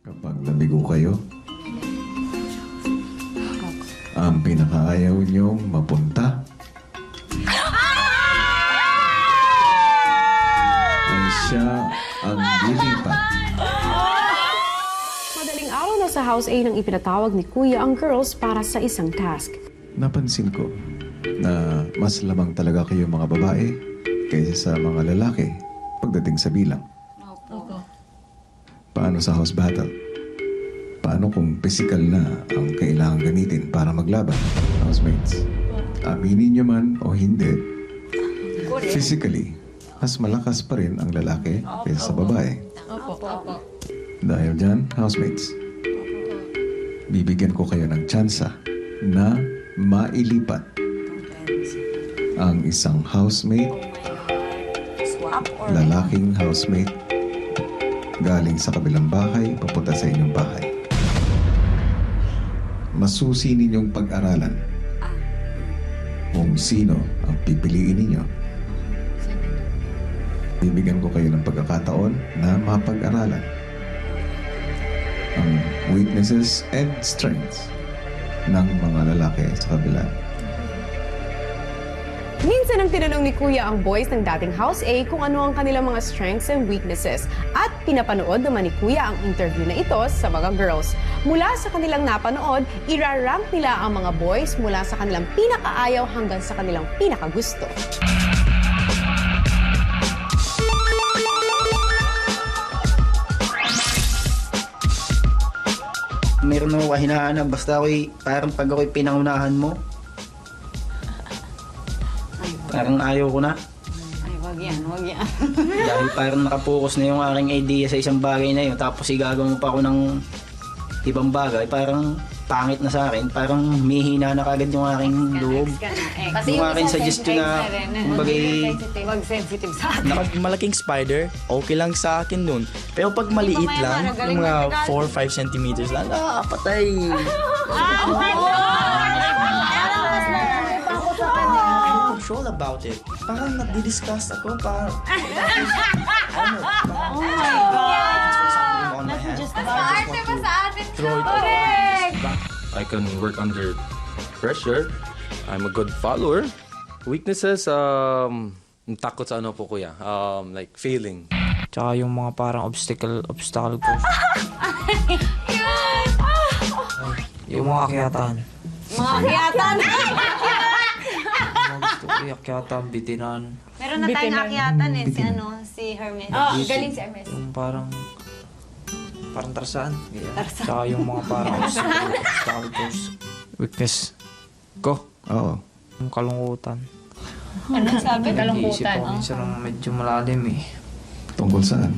Kapag nabigo kayo, ang pinakaayaw niyong mapunta ay siya ang lilipat. Madaling araw na sa House A nang ipinatawag ni Kuya ang girls para sa isang task. Napansin ko na mas lamang talaga kayo mga babae kaysa sa mga lalaki pagdating sa bilang. Paano sa house battle? Paano kung physical na ang kailangan gamitin para maglaban, housemates? Aminin nyo man o hindi, physically, mas malakas pa rin ang lalaki kaysa sa babae. Dahil dyan, housemates, bibigyan ko kayo ng tsansa na mailipat ang isang housemate, lalaking housemate, galing sa kabilang bahay papunta sa inyong bahay. Masusi ninyong pag-aralan kung sino ang pipiliin ninyo. Bibigyan ko kayo ng pagkakataon na mapag-aralan ang weaknesses and strengths ng mga lalaki sa kabila. Minsan ang tinanong ni Kuya ang boys ng dating House A kung ano ang kanilang mga strengths and weaknesses at pinapanood naman ni Kuya ang interview na ito sa mga girls. Mula sa kanilang napanood, irarank nila ang mga boys mula sa kanilang pinakaayaw hanggang sa kanilang pinakagusto. Meron mo kahinahanap, basta ako'y parang pag ako'y pinangunahan mo, parang ayaw ko na. Ay, wag yan. Dahil parang nakapokus na yung aking idea sa isang bagay na yun, tapos igagawa mo pa ako ng ibang bagay, parang pangit na sa akin, parang mihina na kagad yung aking loob. Kasi Yung aking suggestion na, kumbagay, wag sensitive sa atin. Malaking spider, okay lang sa akin nun. Pero pag maliit lang, yung mga 4-5 centimeters lang, patay. I'm control about it. Parang nagdi-discuss ako, parang... Oh my God! Arte pa sa atin. Correct! I can work under pressure. I'm a good follower. Weaknesses, takot sa ano po kuya, like failing. Tsaka yung mga parang obstacle course. Yung mga akyatan. Mga akyatan! Mga gusto ko yung akyatan, bitinan. Meron na tayong akyatan eh, si Hermes. Oh, galing si Hermes. Yung parang Tarzan. Tsaka yung mga parang obstacle course. Weakness ko, Oo. yung kalungkutan. Anong sabi? Nag-iisip ako minsan ng medyo malalim eh. Tungkol saan?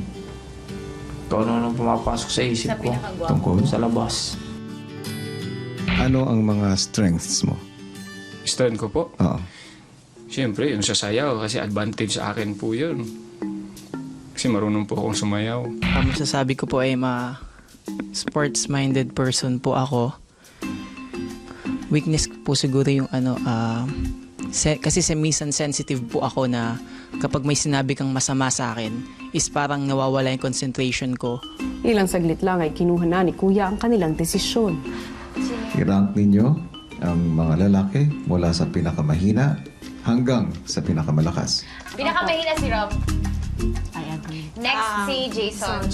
Kung ano pumapasok sa isip ko. Tungkol? Sa labas. Ano ang mga strengths mo? Strength ko po. Oo. Siyempre, yung sa sayaw kasi advantage sa akin po yun. Kasi marunong po akong sumayaw. Ang masasabi ko po ay sports-minded person po ako. Weakness po siguro yung kasi minsan sensitive po ako na kapag may sinabi kang masama sa akin is parang nawawala yung concentration ko. Ilang saglit lang ay kinuha na ni Kuya ang kanilang desisyon. I-rank ninyo ang mga lalaki mula sa pinakamahina hanggang sa pinakamalakas. Pinakamahina si Rob. I agree. Next si Jason.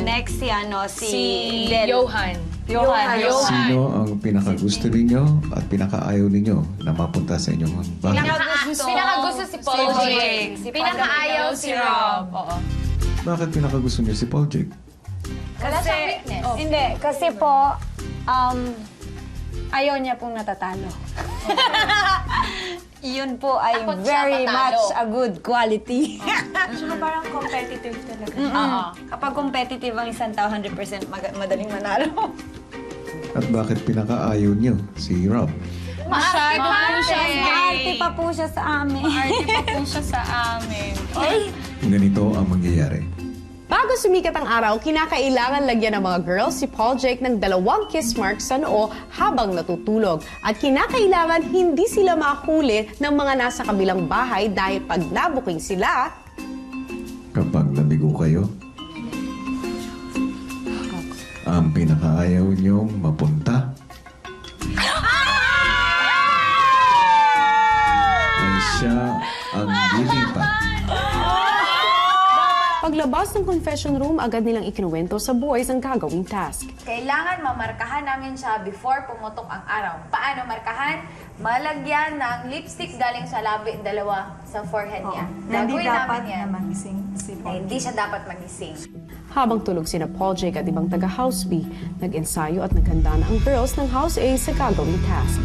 Next si Si Johan. Sino ang pinakagusto ninyo at pinakaayaw ninyo na mapunta sa inyong bahay? Pinakagusto si Paul Jake. Pinakaayaw si Rob. Oo. Bakit pinakagusto niyo si Paul Jake? Wala siyang weakness. Hindi, kasi po, ayaw niya pong natatalo. Yun po ay Takot siya very matalo. much a good quality. Saka parang competitive talaga. Oo. Kapag competitive ang isang tao, 100% madaling manalo. At bakit pinakaayaw niyo si Rob? Maarte pa po siya sa amin. Ganito ang mangyayari. Bago sumikat ang araw, kinakailangan lagyan ng mga girls si Paul Jake ng 2 kiss marks sa noo habang natutulog. At kinakailangan hindi sila mahuli ng mga nasa kabilang bahay dahil pag nabuking sila, Kapag nabigo kayo, ang pinakaayaw niyong mapunta ay siya ang lilipat. Paglabas ng confession room, agad nilang ikinuwento sa boys ang gagawing task. Kailangan mamarkahan namin siya before pumutok ang araw. Paano markahan? Malagyan ng lipstick galing sa labi, dalawa sa forehead niya. Gagawin namin yan. Hindi siya dapat magising. Habang tulog sina Paul Jake at ibang taga House B, nag-ensayo at naghanda na ang girls ng House A sa gagawing task.